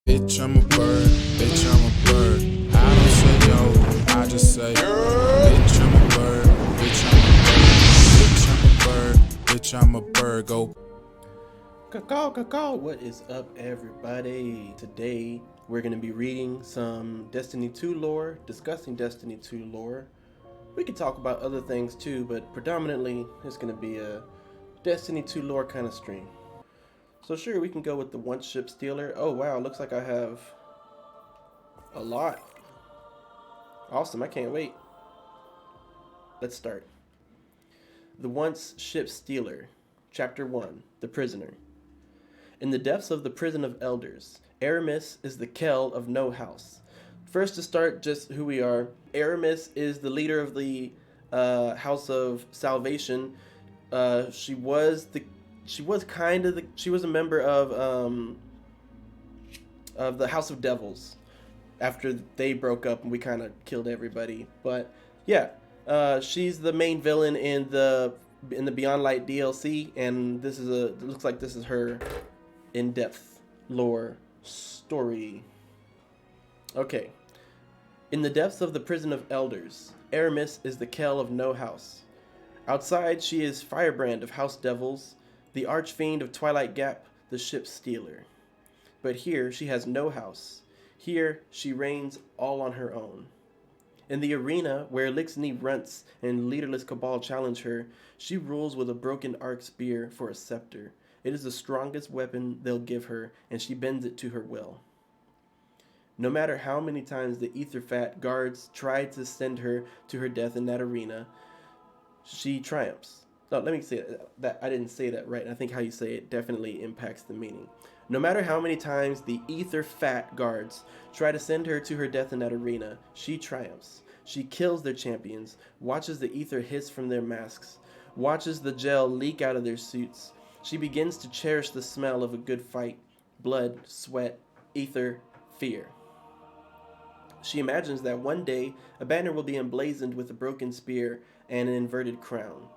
Bitch, I'm a bird. Bitch, I'm a bird. I don't say yo, I just say, bitch, I'm a bird. Bitch, I'm a bird. Bitch, I'm a bird. Bitch, I'm a bird. Go. Caw. What is up, everybody? Today we're going to be reading some Destiny 2 lore, discussing Destiny 2 lore. We could talk about other things too, but predominantly it's going to be a Destiny 2 lore kind of stream. So sure, we can go with the Once Shipstealer. Oh wow, looks like I have a lot. Awesome, I can't wait. Let's start. The Once Shipstealer, Chapter 1, The Prisoner. In the depths of the prison of elders, Eramis is the Kel of no house. First to start, just who we are. Eramis is the leader of the House of Salvation. She was a member of the House of Devils after they broke up and we kind of killed everybody. But yeah, she's the main villain in the Beyond Light DLC, and it looks like this is her in-depth lore story. Okay. In the depths of the prison of elders, Eramis is the Kel of no house. Outside, she is Firebrand of House Devils, the Archfiend of Twilight Gap, the Shipstealer. But here, she has no house. Here, she reigns all on her own. In the arena where Lixney Runts and leaderless Cabal challenge her, she rules with a broken arc spear for a scepter. It is the strongest weapon they'll give her, and she bends it to her will. No matter how many times the Aetherfat guards tried to send her to her death in that arena, she triumphs. No, let me say that. I didn't say that right. I think how you say it definitely impacts the meaning. No matter how many times the Aetherfat guards try to send her to her death in that arena, she triumphs. She kills their champions, watches the ether hiss from their masks, watches the gel leak out of their suits. She begins to cherish the smell of a good fight, blood, sweat, ether, fear. She imagines that one day a banner will be emblazoned with a broken spear and an inverted crown.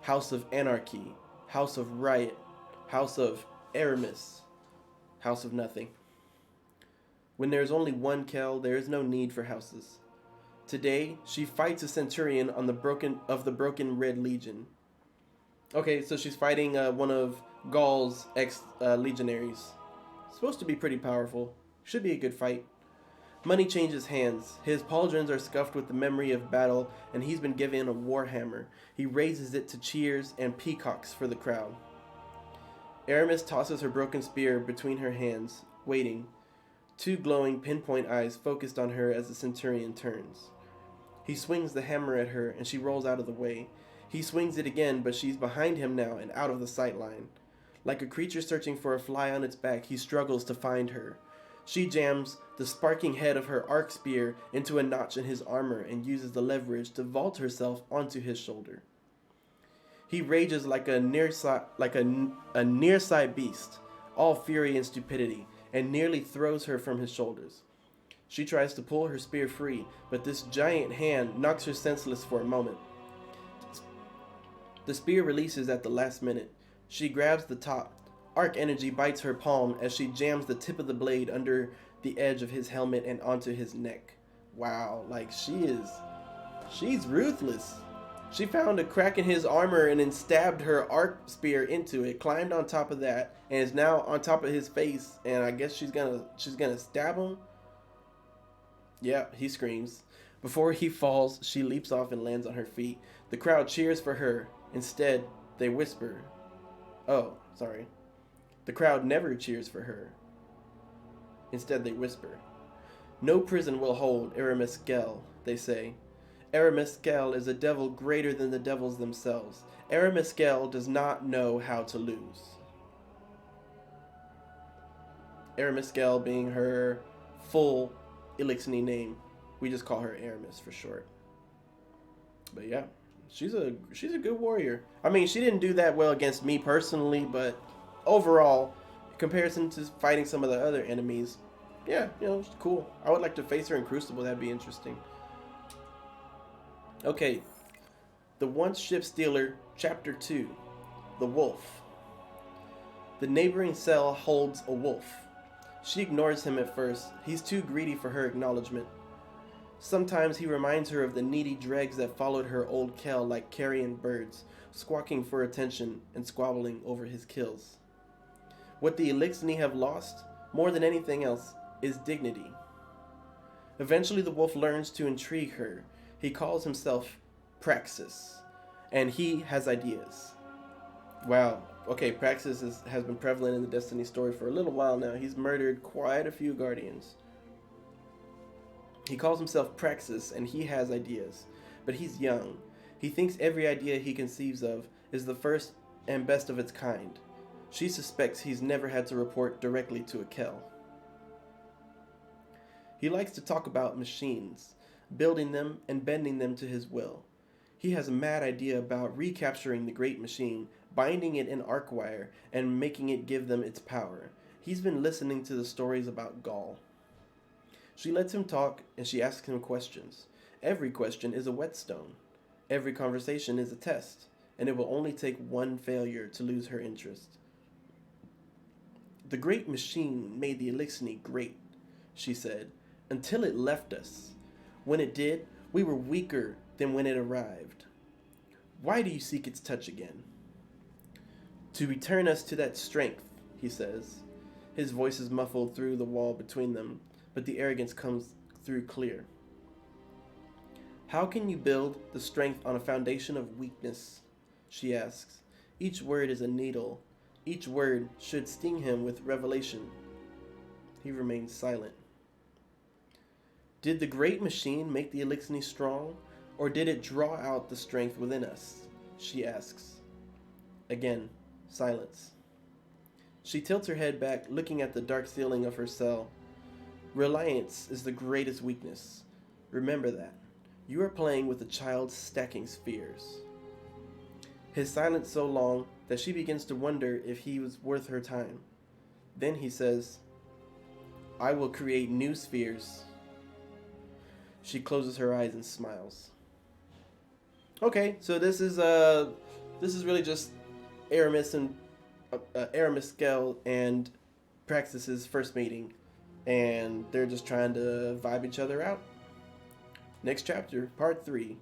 House of Anarchy, House of Riot, House of Eramis, House of Nothing. When there is only one Kel, there is no need for houses. Today, she fights a centurion on the broken Red Legion. Okay, so she's fighting one of Gaul's ex-legionaries. Supposed to be pretty powerful. Should be a good fight. Money changes hands. His pauldrons are scuffed with the memory of battle, and he's been given a warhammer. He raises it to cheers and peacocks for the crowd. Eramis tosses her broken spear between her hands, waiting. Two glowing pinpoint eyes focused on her as the centurion turns. He swings the hammer at her, and she rolls out of the way. He swings it again, but she's behind him now and out of the sight line. Like a creature searching for a fly on its back, he struggles to find her. She jams the sparking head of her arc spear into a notch in his armor and uses the leverage to vault herself onto his shoulder. He rages like a nearsight beast, all fury and stupidity, and nearly throws her from his shoulders. She tries to pull her spear free, but this giant hand knocks her senseless for a moment. The spear releases at the last minute. She grabs the top. Arc energy bites her palm as she jams the tip of the blade under the edge of his helmet and onto his neck. Wow, like she's ruthless. She found a crack in his armor and then stabbed her arc spear into it, climbed on top of that, and is now on top of his face, and I guess she's gonna stab him. Yeah, he screams. Before he falls, she leaps off and lands on her feet. The crowd cheers for her. Instead, they whisper. Oh, sorry. The crowd never cheers for her. Instead, they whisper. No prison will hold Eramis Gel, they say. Eramis Gel is a devil greater than the devils themselves. Eramis Gel does not know how to lose. Eramis Gel being her full Elixir name. We just call her Eramis for short. But yeah, she's a good warrior. I mean, she didn't do that well against me personally, but overall, in comparison to fighting some of the other enemies, yeah, it's cool. I would like to face her in Crucible. That'd be interesting. Okay, the Once Shipstealer, Chapter 2, The Wolf. The neighboring cell holds a wolf. She ignores him at first. He's too greedy for her acknowledgement. Sometimes he reminds her of the needy dregs that followed her old Kel like carrion birds, squawking for attention and squabbling over his kills. What the Elixni have lost, more than anything else, is dignity. Eventually the wolf learns to intrigue her. He calls himself Praxis, and he has ideas. Wow. Okay, Praxis has been prevalent in the Destiny story for a little while now. He's murdered quite a few Guardians. He calls himself Praxis, and he has ideas. But he's young. He thinks every idea he conceives of is the first and best of its kind. She suspects he's never had to report directly to a Kel. He likes to talk about machines, building them and bending them to his will. He has a mad idea about recapturing the great machine, binding it in arc wire, and making it give them its power. He's been listening to the stories about Gaul. She lets him talk, and she asks him questions. Every question is a whetstone. Every conversation is a test, and it will only take one failure to lose her interest. The great machine made the Elixni great, she said, until it left us. When it did, we were weaker than when it arrived. Why do you seek its touch again? To return us to that strength, he says. His voice is muffled through the wall between them, but the arrogance comes through clear. How can you build the strength on a foundation of weakness? She asks. Each word is a needle. Each word should sting him with revelation. He remains silent. Did the great machine make the Elixni strong, or did it draw out the strength within us? She asks. Again, silence. She tilts her head back, looking at the dark ceiling of her cell. Reliance is the greatest weakness. Remember that. You are playing with a child stacking spheres. His silence so long that she begins to wonder if he was worth her time. Then he says, I will create new spheres. She closes her eyes and smiles. Okay, so this is really just Eramis and Eramis, Gel, and Praxis's first meeting, and they're just trying to vibe each other out. Next chapter, part 3.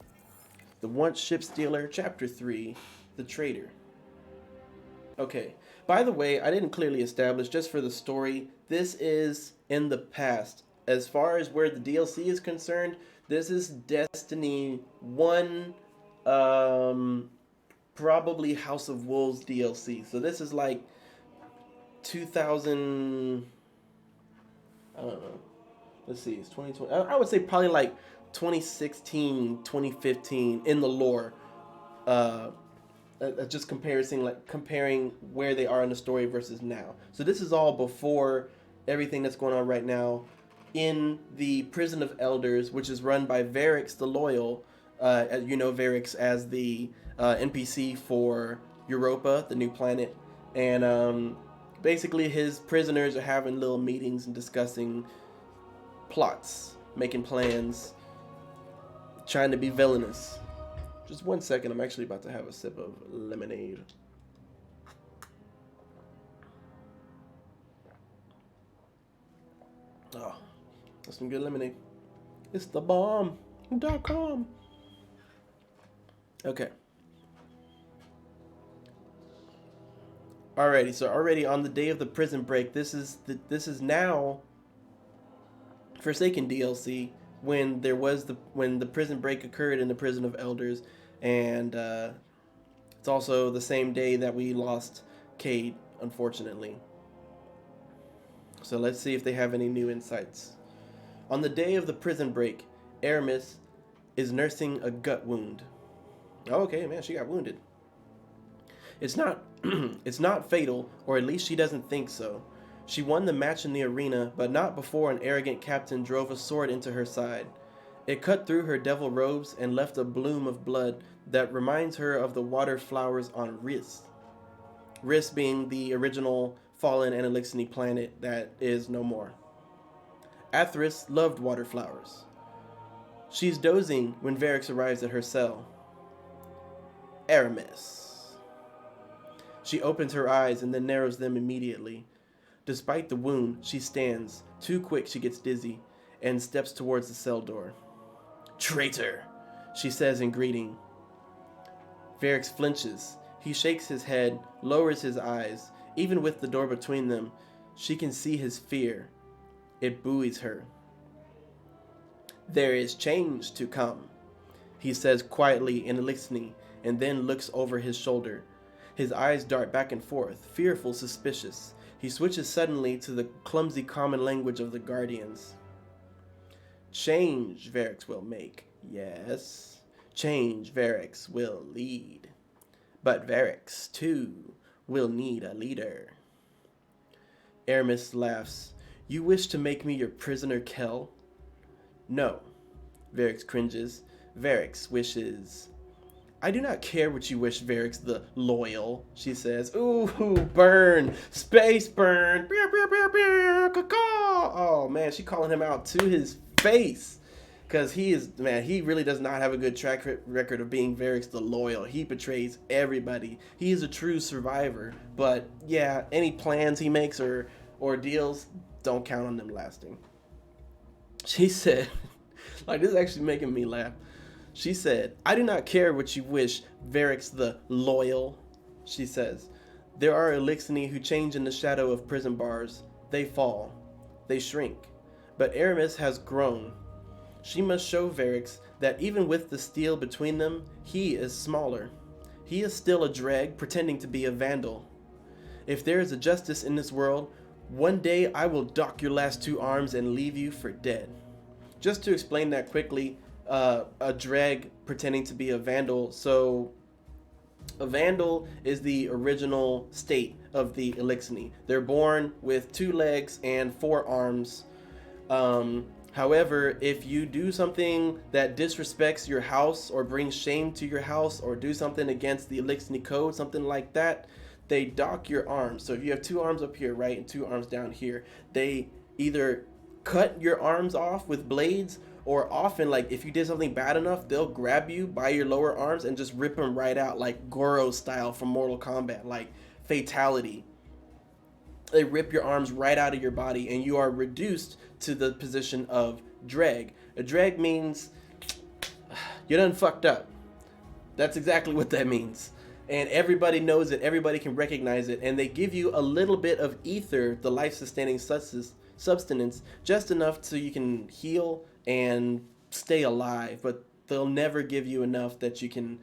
The Once Shipstealer, chapter 3, the Traitor. Okay, by the way, I didn't clearly establish, just for the story, this is in the past. As far as where the DLC is concerned, this is Destiny 1, probably House of Wolves DLC. So this is like 2000, I don't know. Let's see, it's 2020. I would say probably like 2016, 2015 in the lore. Just comparing where they are in the story versus now. So this is all before everything that's going on right now in the Prison of Elders, which is run by Variks the Loyal. You know Variks as the NPC for Europa, the new planet. And basically his prisoners are having little meetings and discussing plots, making plans, trying to be villainous. Just 1 second, I'm actually about to have a sip of lemonade. Oh, that's some good lemonade. It's the bomb.com. Okay. Alrighty, so already on the day of the prison break, this is now Forsaken DLC, when the prison break occurred in the Prison of Elders, and it's also the same day that we lost Cade, unfortunately. So let's see if they have any new insights. On the day of the prison break, Eramis is nursing a gut wound. Oh, okay, man, she got wounded. It's not it's not fatal, or at least she doesn't think so. She won the match in the arena, but not before an arrogant captain drove a sword into her side. It cut through her devil robes and left a bloom of blood that reminds her of the water flowers on Rys. Rys being the original fallen and Elixni planet that is no more. Athris loved water flowers. She's dozing when Variks arrives at her cell. Eramis. She opens her eyes and then narrows them immediately. Despite the wound, she stands. Too quick, she gets dizzy and steps towards the cell door. "Traitor," she says in greeting. Variks flinches. He shakes his head, lowers his eyes. Even with the door between them, she can see his fear. It buoys her. "There is change to come," he says quietly in Eliksni, and then looks over his shoulder. His eyes dart back and forth, fearful, suspicious. He switches suddenly to the clumsy common language of the Guardians. "Change Variks will make, yes. Change Variks will lead. But Variks, too, will need a leader." Eramis laughs. "You wish to make me your prisoner, Kel?" "No." Variks cringes. Variks wishes... "I do not care what you wish, Variks the Loyal," she says. "Ooh, burn! Space burn! Oh, man, she calling him out to his face. Because he really does not have a good track record of being Variks the Loyal. He betrays everybody. He is a true survivor. But, yeah, any plans he makes or deals, don't count on them lasting. She said, like, this is actually making me laugh. She said, "I do not care what you wish, Variks the Loyal," she says. "There are Eliksni who change in the shadow of prison bars. They fall. They shrink. But Eramis has grown. She must show Variks that even with the steel between them, he is smaller. He is still a dreg pretending to be a vandal. If there is a justice in this world, one day I will dock your last two arms and leave you for dead." Just to explain that quickly, a dreg pretending to be a vandal. So a vandal is the original state of the Eliksni. They're born with 2 legs and 4 arms. However, if you do something that disrespects your house or brings shame to your house or do something against the Eliksni code, something like that, they dock your arms. So if you have 2 arms up here, right, and 2 arms down here, they either cut your arms off with blades, or often, like, if you did something bad enough, they'll grab you by your lower arms and just rip them right out, like Goro style from Mortal Kombat, like fatality. They rip your arms right out of your body, and you are reduced to the position of dreg. A dreg means you done fucked up. That's exactly what that means. And everybody knows it, everybody can recognize it, and they give you a little bit of ether, the life-sustaining substance, just enough so you can heal and stay alive, but they'll never give you enough that you can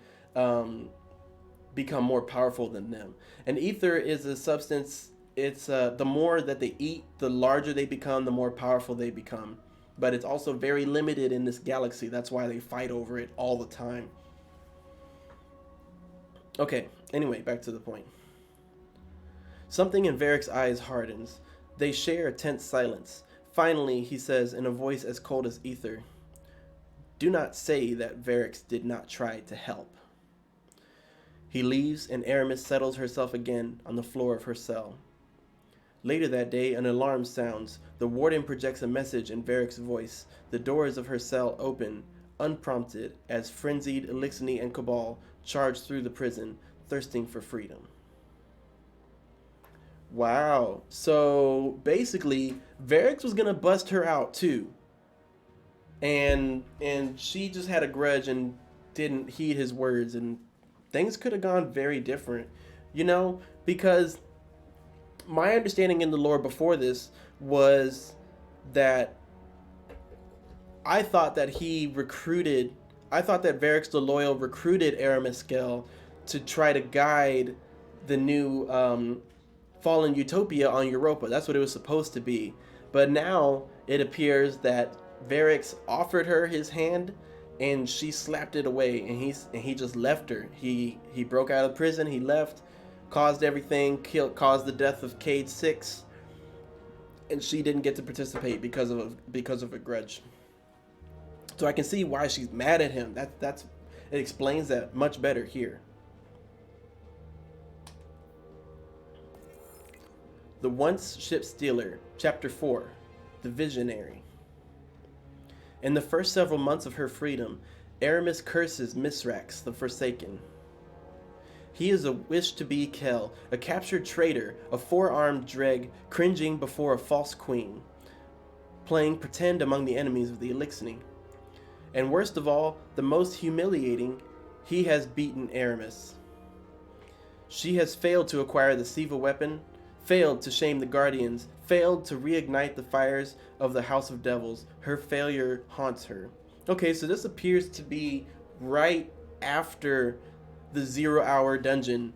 become more powerful than them. And ether is a substance, it's the more that they eat, the larger they become, the more powerful they become. But it's also very limited in this galaxy. That's why they fight over it all the time. Okay, anyway, back to the point. Something in Variks' eyes hardens. They share a tense silence. Finally, he says in a voice as cold as ether, "Do not say that Variks did not try to help." He leaves, and Eramis settles herself again on the floor of her cell. Later that day, an alarm sounds. The warden projects a message in Variks' voice. The doors of her cell open, unprompted, as frenzied Eliksni and Cabal charge through the prison, thirsting for freedom. Wow. So basically, Variks was gonna bust her out too. And she just had a grudge and didn't heed his words, and things could have gone very different. You know, because my understanding in the lore before this was that I thought that Variks the Loyal recruited Eramis to try to guide the new fallen utopia on Europa. That's what it was supposed to be. But now it appears that Variks offered her his hand and she slapped it away, and he just left her. He broke out of prison, he left, caused everything, caused the death of Ch1-5, and she didn't get to participate because of a grudge. So I can see why she's mad at him. It explains that much better here. The Once Shipstealer, Chapter 4, The Visionary. In the first several months of her freedom, Eramis curses Misrax the Forsaken. He is a wish-to-be Kel, a captured traitor, a four-armed dreg, cringing before a false queen, playing pretend among the enemies of the Elixir. And worst of all, the most humiliating, he has beaten Eramis. She has failed to acquire the Siva weapon, failed to shame the Guardians, failed to reignite the fires of the House of Devils. Her failure haunts her. Okay, so this appears to be right after the 0-hour dungeon,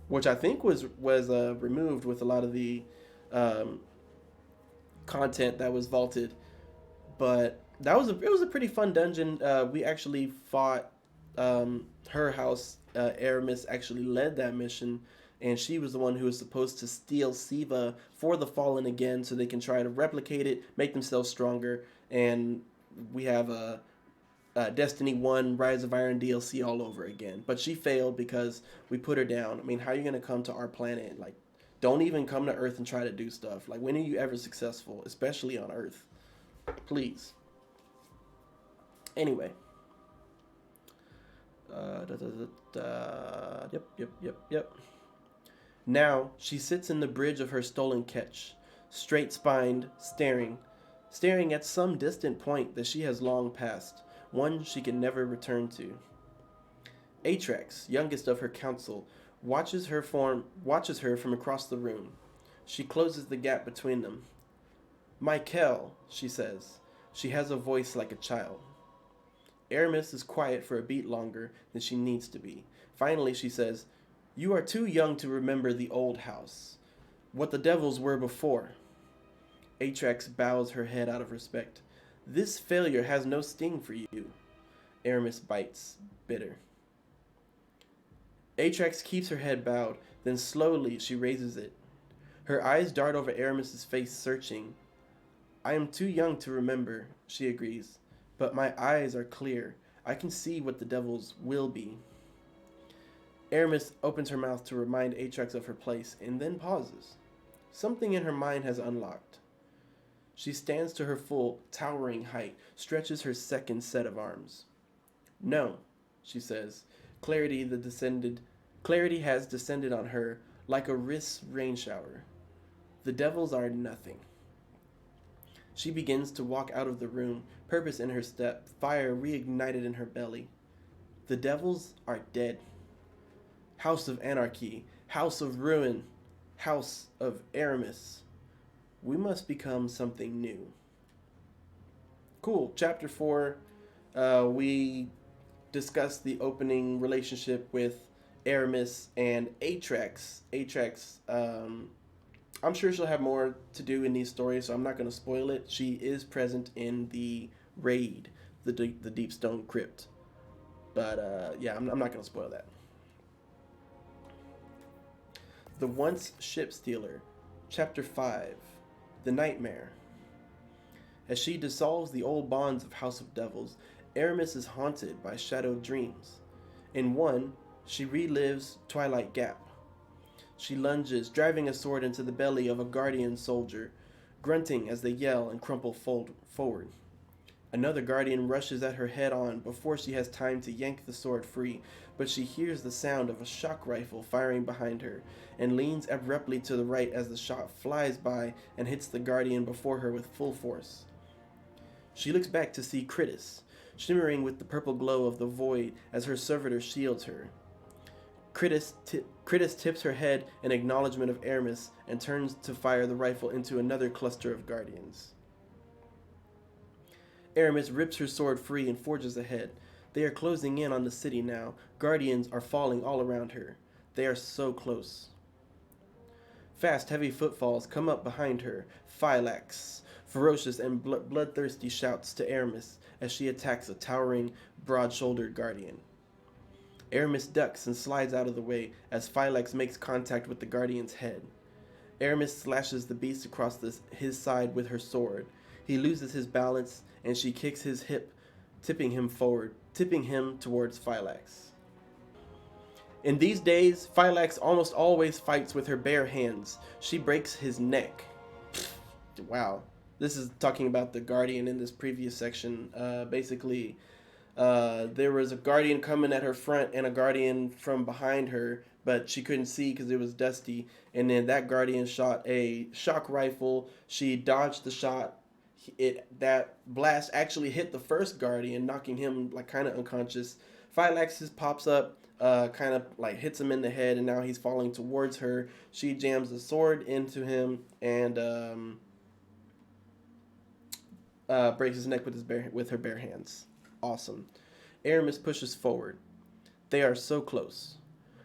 which I think was removed with a lot of the content that was vaulted. But it was a pretty fun dungeon. We actually fought her house. Eramis actually led that mission, and she was the one who was supposed to steal Siva for the Fallen again, so they can try to replicate it, make themselves stronger. And we have a Destiny 1 Rise of Iron DLC all over again. But she failed because we put her down. I mean, how are you gonna come to our planet? Like, don't even come to Earth and try to do stuff. Like, when are you ever successful, especially on Earth? Please. Anyway. Yep. Now she sits in the bridge of her stolen ketch, straight-spined, staring at some distant point that she has long passed, one she can never return to. Atrax, youngest of her council, watches her from across the room. She closes the gap between them. "Michael," she says. She has a voice like a child. Eramis is quiet for a beat longer than she needs to be. Finally, she says, "You are too young to remember the old house. What the devils were before." Atrax bows her head out of respect. "This failure has no sting for you." Eramis bites, bitter. Atrax keeps her head bowed, then slowly she raises it. Her eyes dart over Eramis's face, searching. "I am too young to remember," she agrees. "But my eyes are clear. I can see what the devils will be." Eramis opens her mouth to remind Atrax of her place, and then pauses. Something in her mind has unlocked. She stands to her full, towering height, stretches her second set of arms. "No," she says. Clarity has descended on her like a wrist rain shower. "The devils are nothing." She begins to walk out of the room, purpose in her step, fire reignited in her belly. The devils are dead. House of Anarchy, House of Ruin, House of Eramis. We must become something new. Cool. Chapter 4, we discussed the opening relationship with Eramis and Atrax. I'm sure she'll have more to do in these stories, so I'm not going to spoil it. She is present in the raid, the Deep Stone Crypt. But, yeah, I'm not going to spoil that. The Once Shipstealer, Chapter 5, The Nightmare. As she dissolves the old bonds of House of Devils, Eramis is haunted by shadowed dreams. In one, she relives Twilight Gap. She lunges, driving a sword into the belly of a Guardian soldier, grunting as they yell and crumple forward. Another Guardian rushes at her head-on before she has time to yank the sword free, but she hears the sound of a shock rifle firing behind her, and leans abruptly to the right as the shot flies by and hits the Guardian before her with full force. She looks back to see Critis, shimmering with the purple glow of the void as her servitor shields her. Critis tips her head in acknowledgement of Eramis and turns to fire the rifle into another cluster of Guardians. Eramis rips her sword free and forges ahead. They are closing in on the city now. Guardians are falling all around her. They are so close. Fast, heavy footfalls come up behind her. Phylax, ferocious and bloodthirsty, shouts to Eramis as she attacks a towering, broad-shouldered Guardian. Eramis ducks and slides out of the way as Phylax makes contact with the Guardian's head. Eramis slashes the beast across his side with her sword. He loses his balance, and she kicks his hip, tipping him towards Phylax. In these days, Phylax almost always fights with her bare hands. She breaks his neck. Wow. This is talking about the Guardian in this previous section. Basically, There was a guardian coming at her front and a guardian from behind her, but she couldn't see because it was dusty. And then that guardian shot a shock rifle. She dodged the shot. That blast actually hit the first guardian, knocking him like kind of unconscious. Phylaxis pops up, kind of like hits him in the head, and now he's falling towards her. She jams the sword into him and breaks his neck with her bare hands. Awesome. Eramis pushes forward. They are so close.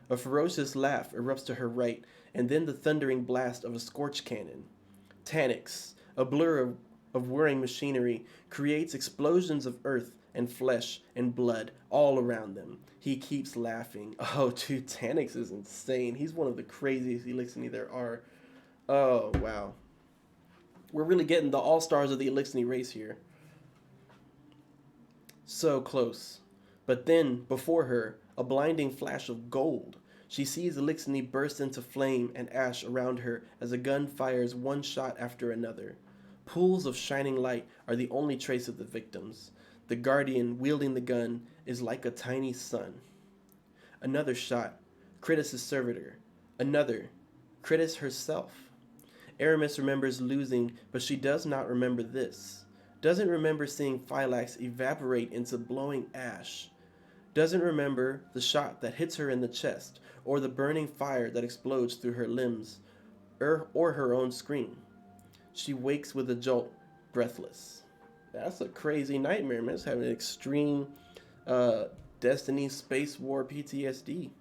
A ferocious laugh erupts to her right, and then the thundering blast of a scorch cannon. Taniks, a blur of whirring machinery, creates explosions of earth and flesh and blood all around them. He keeps laughing. Oh, dude, Taniks is insane. He's one of the craziest Eliksni there are. Oh, wow. We're really getting the all-stars of the Eliksni race here. So close. But then, before her, a blinding flash of gold. She sees Eliksni burst into flame and ash around her as a gun fires one shot after another. Pools of shining light are the only trace of the victims. The guardian wielding the gun is like a tiny sun. Another shot. Kritis' servitor. Another. Kritis herself. Eramis remembers losing, but she does not remember this. Doesn't remember seeing Phylax evaporate into blowing ash. Doesn't remember the shot that hits her in the chest, or the burning fire that explodes through her limbs, or her own scream. She wakes with a jolt, breathless. That's a crazy nightmare, man. It's having extreme Destiny Space War PTSD.